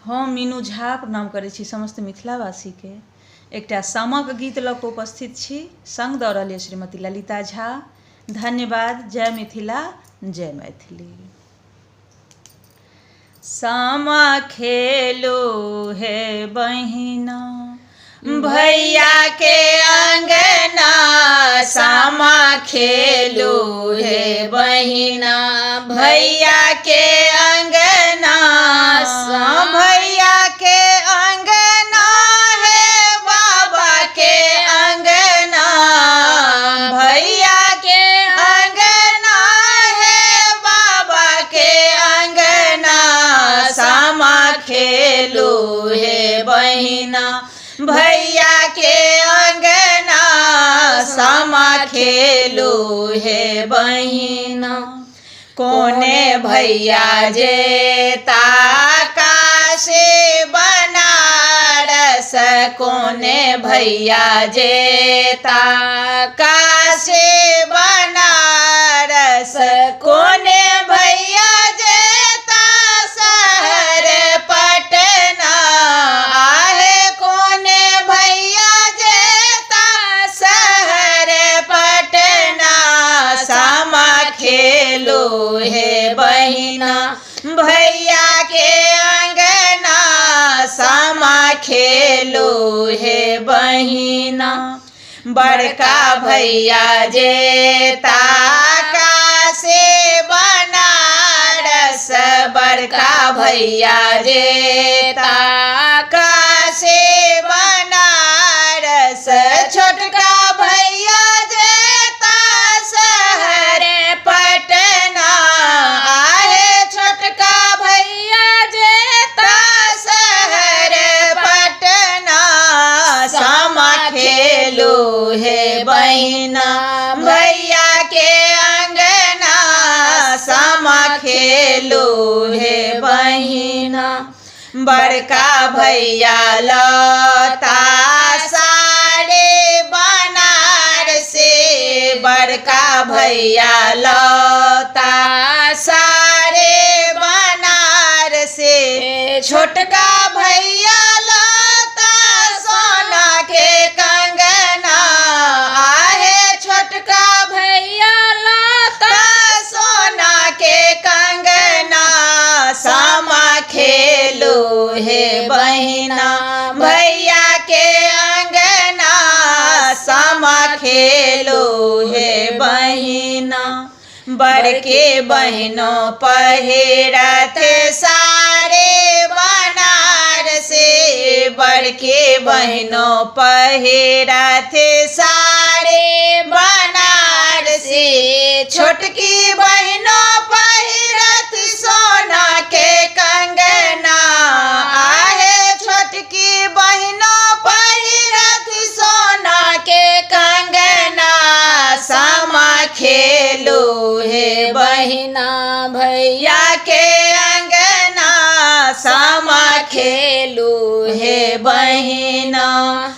हम मीनू झा प्रणाम करै छी समस्त मिथिलावासीके। एकटा सामाक गीत लऽ कऽ उपस्थित छी। संग दऽ रहल अछि श्रीमती ललिता झा। धन्यवाद। जय मिथिला, जय मैथिली। सामा खेलो हे बहिना, भैया के अंगना। सामा खेलो हे बहिना, भैया के अंगना। भैया के अंगना है बाबा के अंगना। भैया के अंगना है बाबा के अंगना। सामा खेलो हे बहिना, भैया के अंगना। सामा खेलो हे बहिना। कोने भैया जेता काशी बनारस। कोने भैया जेता काशी बनारस। कोने भैया जेता शहर पटना। आहे कोने भैया जेता शहर पटना। सामा खेलो हे बहिना, भैया के अंगना। सामा खेलो हे बहिना। बड़का भैया जेता काशी बनारस। बड़का भैया जेता काशी बनारस। छोटका भैया जेता शहर पटना। आहे छोटका भैया जेता शहर पटना। सामा खेलो हे बहिना, भैया के अंगना। सामा खेलो हे बहिना। बड़का भैया लता साड़ी बनारसी। बड़का भैया लता साड़ी बनारसी। छोटका भैया लता सोना के कंगना। आहे छोटका भैया लता सोना के कंगना। सामा खेलो हे बहिना, भैया के अंगना। सामा खेलो हे बहिना। बड़के बहनों पहिरत साड़ी बनारसी। बड़के बहनों पहिरत साड़ी बनारसी। छोटकी बहनों पहिरत सोना के कंगना। आहे छोटकी बहनों पहिरत सोना के कंगना। सामा खेलो हे बहिना, भैया के अंगना। सामा खेलो हे बहिना।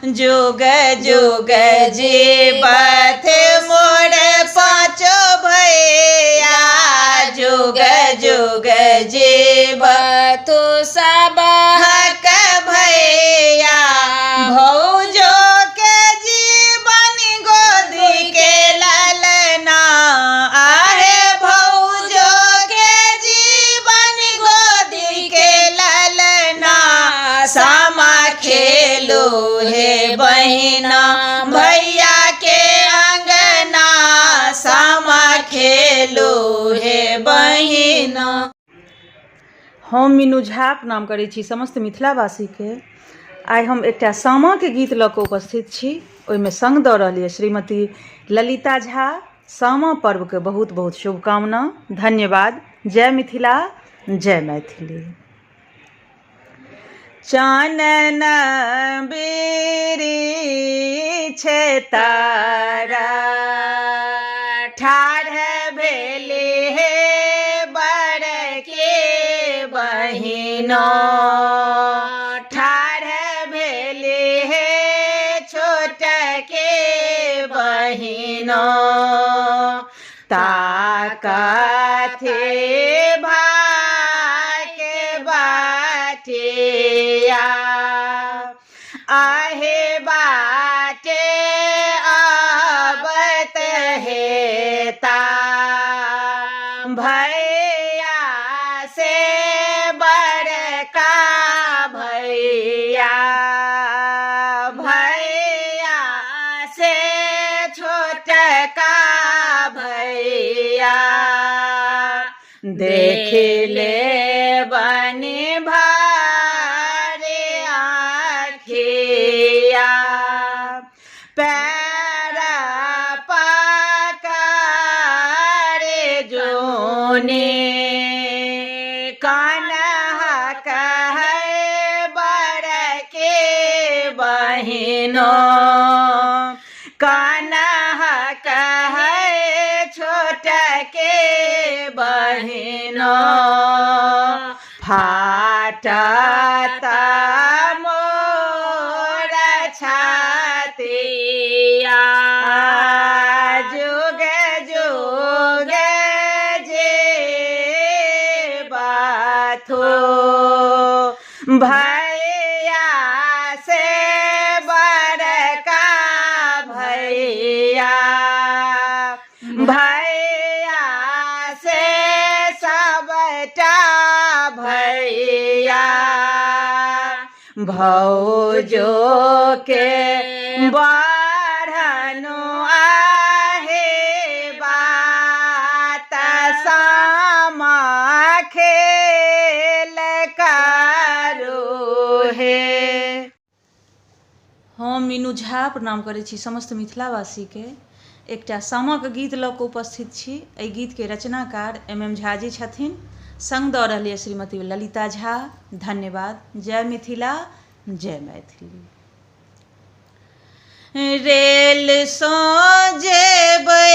जोग जोग जीवत मोर पाँचो भैया। जोग जोग जीवत सब हक भैया। भौजो के जीवन गोदी के ललना। आहे भौजो के जीवन गोदी के ललना। सामा खेलो हे बहिना, भैया के अंगना। सामा खेलो हे बहिना। हम मीनू झा प्रणाम करै छी समस्त मिथिलावासीके। आइ हम एकटा सामाके गीत लऽ कऽ उपस्थित छी। ओहिमे संग दऽ रहल अछि श्रीमती ललिता झा। सामा पर्वके बहुत बहुत शुभकामना। धन्यवाद। जय मिथिला, जय मैथिली। चानन बिरिछ तारा ठाढ़ भेले हे बड़के बहिनो। ठाढ़ भेले हे छोटके बहिनो। ताकथे भाई के बाट घटिया आहे बाटे आबत हेता भैया से बड़का भैया भैया से छोटका भैया देख ले बनी भारी आँखिया पैर पकड़े जूनी कान्हा कहे बड़के बहिनों कान्हा कहे छोटके बहिनों फाटता मोर छातिया जुग जुग जे बाथो भैया से बड़का भैया भैया से सबटा भैया भौजो के बढ़नु आहे बात सामा खेल करू हे। हम मीनू झा प्रणाम करै छी समस्त मिथिलावासीके। एकटा सामाक गीत लऽ कऽ उपस्थित छी। एहि गीतके रचनाकार MM झा जी छथिन, संग दऽ रहल यऽ श्रीमती ललिता झा। धन्यवाद। जय मिथिला, जय मैथिली। रेल सँ जेबै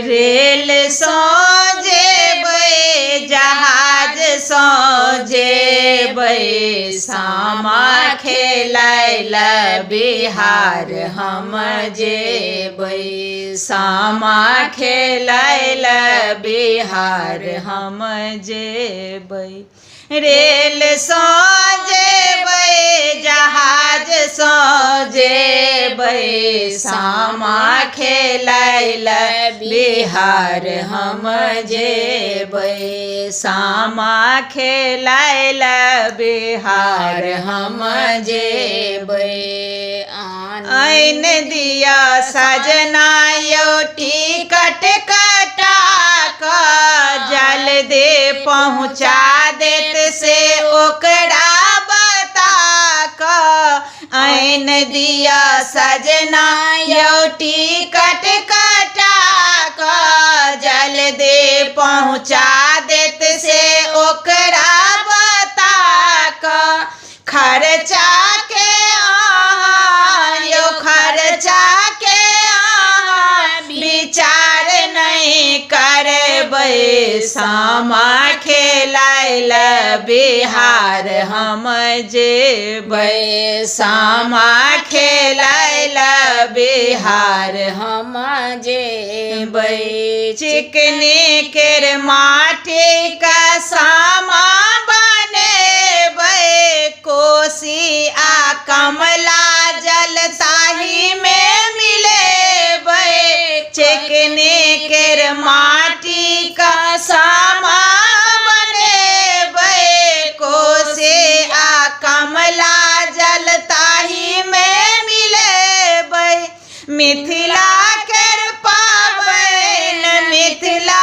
रेल सँ जेबै जहाज सँ जेबै सामा खेलाय लए बिहार हम जेबै सामा खेलाय लए बिहार हम जेबै रेल सँ जेबै जहाज सँ जेबै सामा खेलाय लए बिहार हम जेबै सामा खेलाय लए बिहार हम जेबै आइन दिया सजना यौ टिकट कटा कऽ जल्दी पहुँचा देत से ओकरा बता कऽ आइन दिया सजना यौ टिकट कटा कऽ जल्दी पहुँचा देत से ओकरा बता कऽ खर्चा के खर्चा के विचार नहीं करबै सामा खेलाय लए बिहार हम जेबै सामा खेलाय लए बिहार हम जेबै चिकनी केर माटी का सामा बनेबै कोसी आ कमला जल ताही में मिलेबै चिकनी केर माटी का सामा बनेबै कोसी आ कमला जल ताही में मिलेबै मिथिला केर पाबनि मिथिले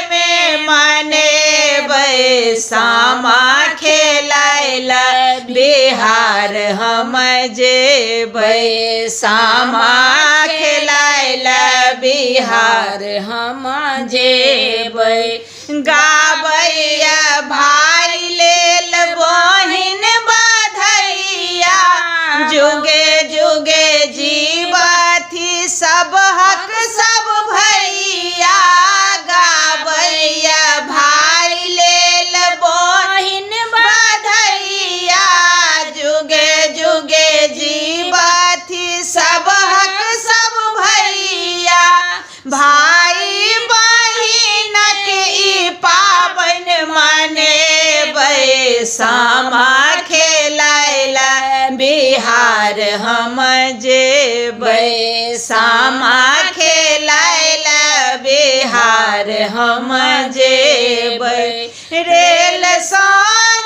में मनेबै सामा खेलाय लए बिहार हम जेबै सामा खेलाय लए बिहार हम जेबै गाबैया भाई लेल बहिन बधैया जुगे जुगे जीवथी सब हक सब भैया गाबैया भाई लेल बहिन बधैया जुगे जुगे जीवथी सब हक सब भैया भाई बहिनक ई बिहार हम जेबै सामा खेलाइल बिहार हम जेबै रेल सँ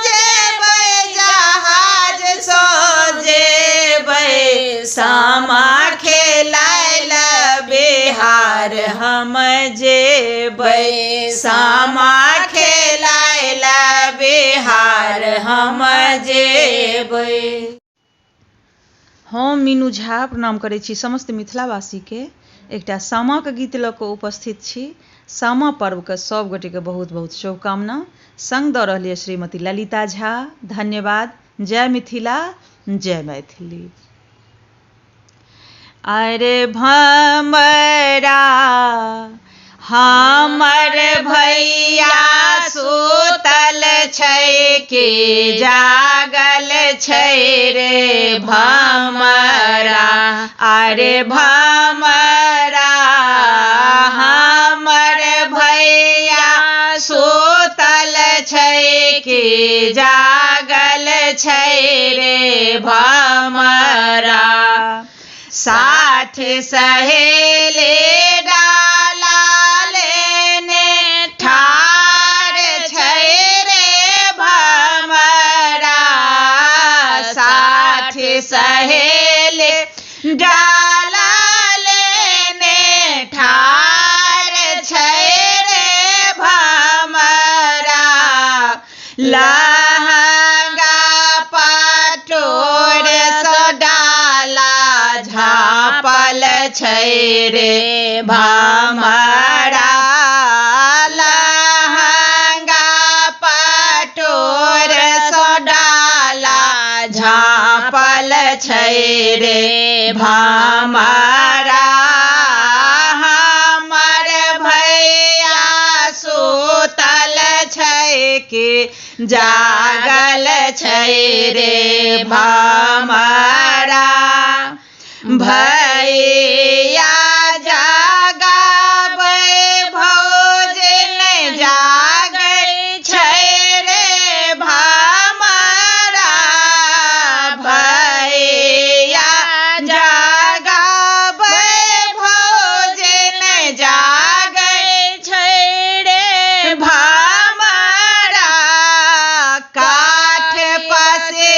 जेबै जहाज सँ जेबै सामा खेलाइल बिहार हम जेबै सामा खेलाइल बिहार हम जेबै। हम मीनू झा प्रणाम करै छी समस्त मिथिलावासीके। एकटा सामाक गीत लऽ कऽ उपस्थित छी। सामा पर्वके सभ गोटेके बहुत बहुत शुभकामना। संग दऽ रहल यऽ श्रीमती ललिता झा। धन्यवाद। जय मिथिला, जय मैथिली। अरे भमरा हमर भैया सुतल छै कि जागल छै रे भमरा। अरे भमरा हमर भैया सुतल छै कि जागल छै रे भमरा। साथ सहेली डाला लेने ठाढ़ छै रे भमरा। साथ सहेली डाला लेने ठाढ़ छै रे भमरा। लहंगा पटोर सँ डाला झाँपल छै रे भमरा। लहंगा पटोर सँ डाला झाँपल छै रे भमरा। हमर भैया सुतल छै कि जागल छै रे भमरा। भैया जागाबै भौजी नहि जागै छै रे भमरा। भैया जागाबै भौजी नहि जागै छै रे भमरा। काठ पसे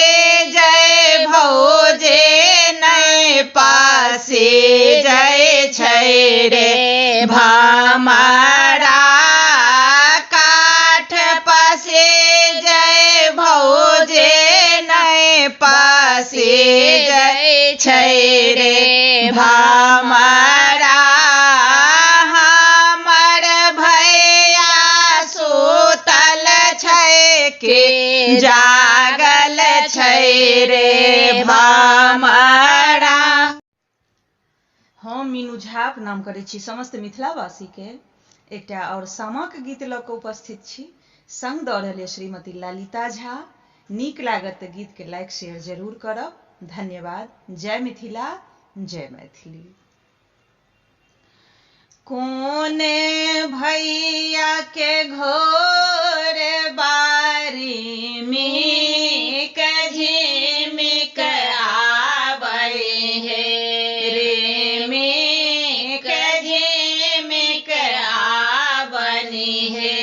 जय भौजी नहि पसे जय छै रे भमरा। काठ पसे जय भौजी नहि पसे जय छै रे भमरा। हमर भैया सुतल छै कि जागल छै रे भमरा। हम मीनू झा प्रणाम करै छी समस्त मिथिलावासीके। एकटा और सामाक गीत लऽ कऽ उपस्थित छी। संग दऽ रहल यऽ श्रीमती ललिता झा। नीक लागत तऽ गीतके लाइक शेयर जरूर करब। धन्यवाद। जय मिथिला, जय मैथिली। कोने भैया के घोर बारी मीक झिमिक आबै हे रे मीक झिमिक आबनि हे।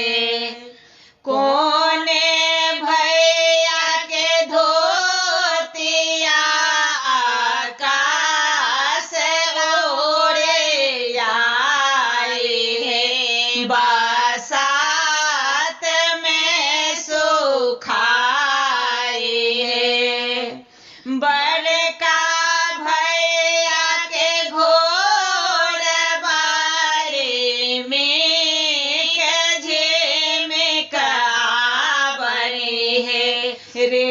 कोने भैया के धोतिया आकाश ओरे आई हे। बरसात में सुखाई हे। बड़का भैया के घोर बारी मीक झिमिक आबनि हे रे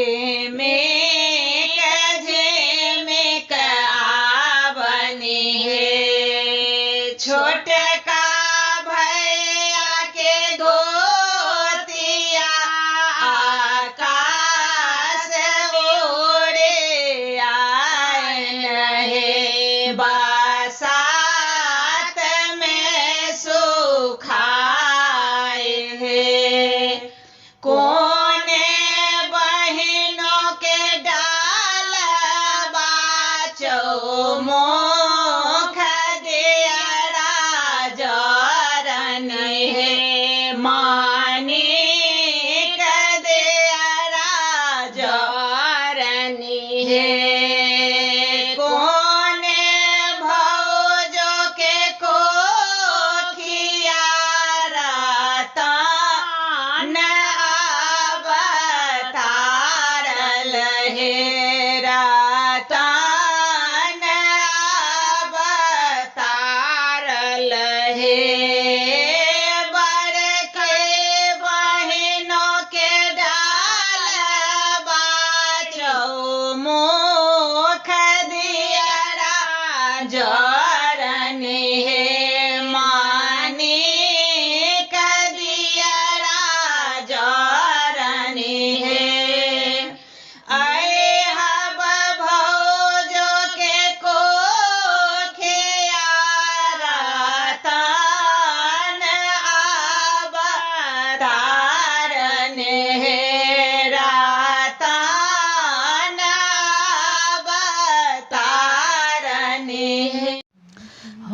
मीक झिमिक आबनि हे। छोटका भैया के धोतिया आकाश ओरे आइन हे। बरसात में सुखाई हे। कोने बहिन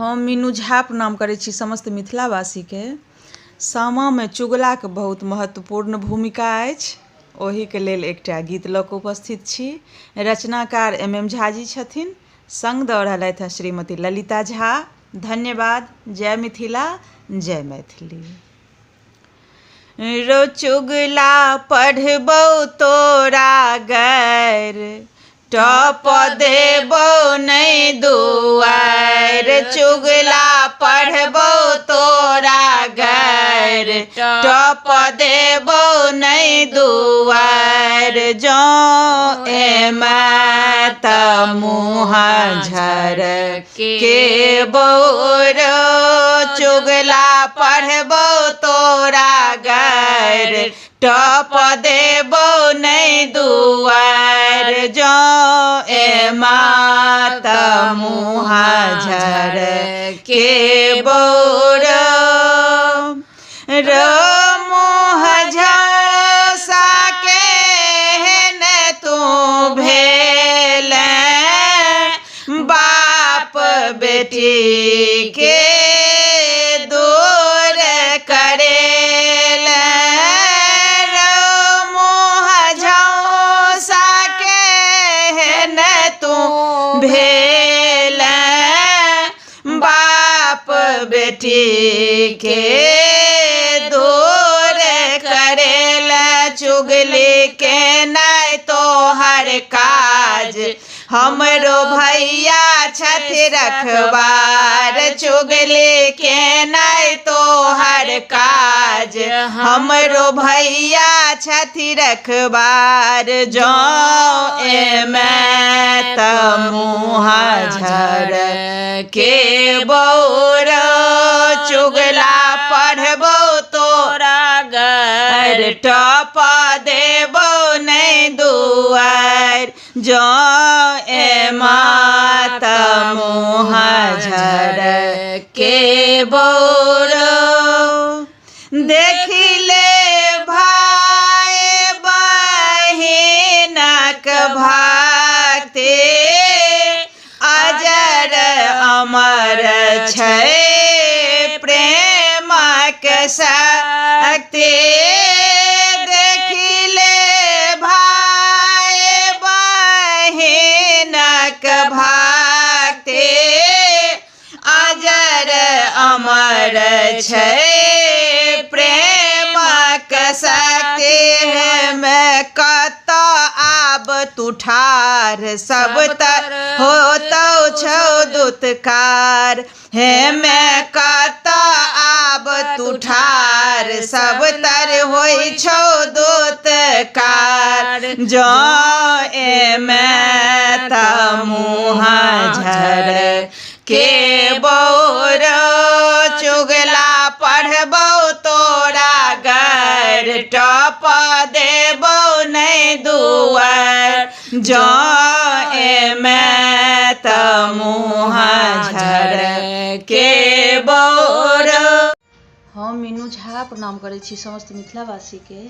हम मीनू झा प्रणाम करै छी समस्त मिथिलावासीके। सामामे चुगलाके बहुत महत्वपूर्ण भूमिका अछि, ओहिके लेल एकटा गीत लऽ कऽ उपस्थित छी। रचनाकार MM झा जी छथिन, संग दऽ रहलथि हैं श्रीमती ललिता झा। धन्यवाद। जय मिथिला, जय मैथिली। रो चुगला पढ़बौ तोरा गैर, टप देबौ नहीं दुआर। चुगला पढ़बौ तोरा गैर, टप देबौ नहीं दुआर। जौ एमे त मुँह झरके बौर, चुगला पढ़बौ तोरा गैर, टप देबौ नहीं दुआर। जौ एमा त मुँह झरके बौर, रो मुँह झसा केहन तू भेल, बाप बेटी के दूर करेल। रो मुँह झसा केहन तू भेल, बाप बेटी के दूर करेल। चुगली के नहीं तोहर काज, हमरो भैया छथि रखवार। चुगली के नहीं तोहर काज, हमरो भैया छथि रखवार। जौ एमे त मुँह झरके बौर, चुगला पढ़बौ तोरा गैर, टप देबौ नहीं दुआर। जौ एमा त मुँह झरके बौर, देखिले भाई बहिनक भक्ति, अजर अमर छै प्रेमक शक्ति। देखिले भाई बहिनक भक्ति, अजर अमर छै प्रेमक शक्ति। में कत आब तू ठार, सब तर होतौ छौ दुत्कार। हे में कत आब तू ठार, सब तर होइ छौ दुत्कार। जौ एमे त मुँह झरके बौर, चुगला पढ़बौ तोरा गैर, टप देबौ नहीं दुआर। जौ एमे त मुँह झरके बौर। हम मीनू झा प्रणाम करै छी समस्त मिथिलावासीके।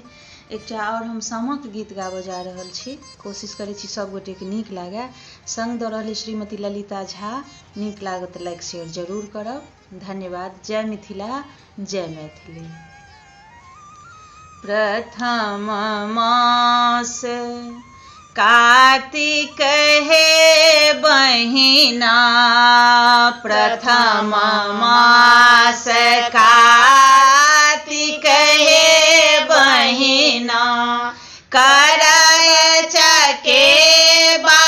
एकटा और हम सामाक गीत गाबऽ जा रहल छी, कोशिश करै छी सब गोटेके नीक लागै। संग दऽ रहल श्रीमती ललिता झा। नीक लागत तऽ लाइक शेयर जरूर करब। धन्यवाद। जय मिथिला, जय मैथिली। प्रथम मास कार्तिक हे बहिना, प्रथम मास कार्तिक हे बहिना। कराय चकेबा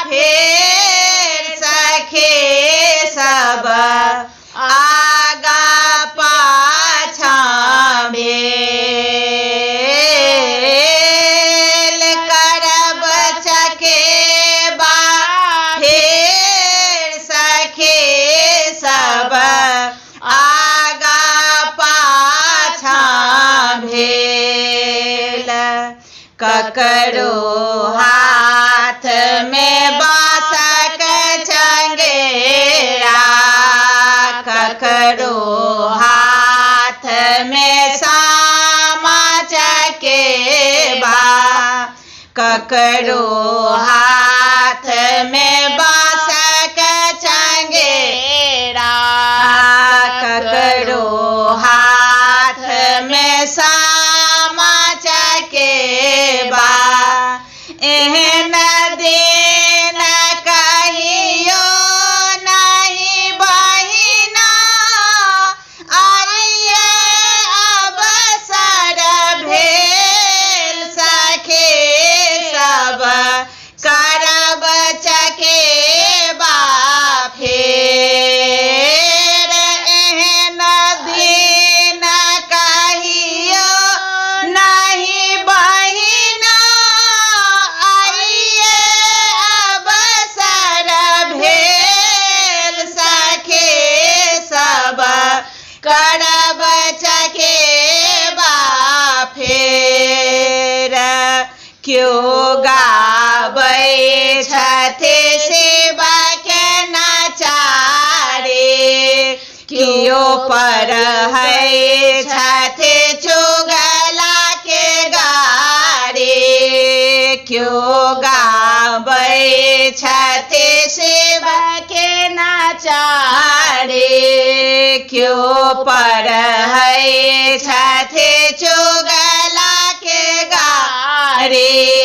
फेर सखे सब, आगा पाछा भेल। करब चकेबा फेर सखे सब, आगा पाछा भेल। ककरो हाथ में बाँसक चंगेरा, ककरो हाथ में सामा चकेबा, ककरो हाथ में बाँसक चंगेरा। क्यों गाबै छथे शिव के नचारे क्यों पर है छथे चुगला के गारे क्यों गाबै छथे शिव के नचारे क्यों पर है छथे चुगला के गारे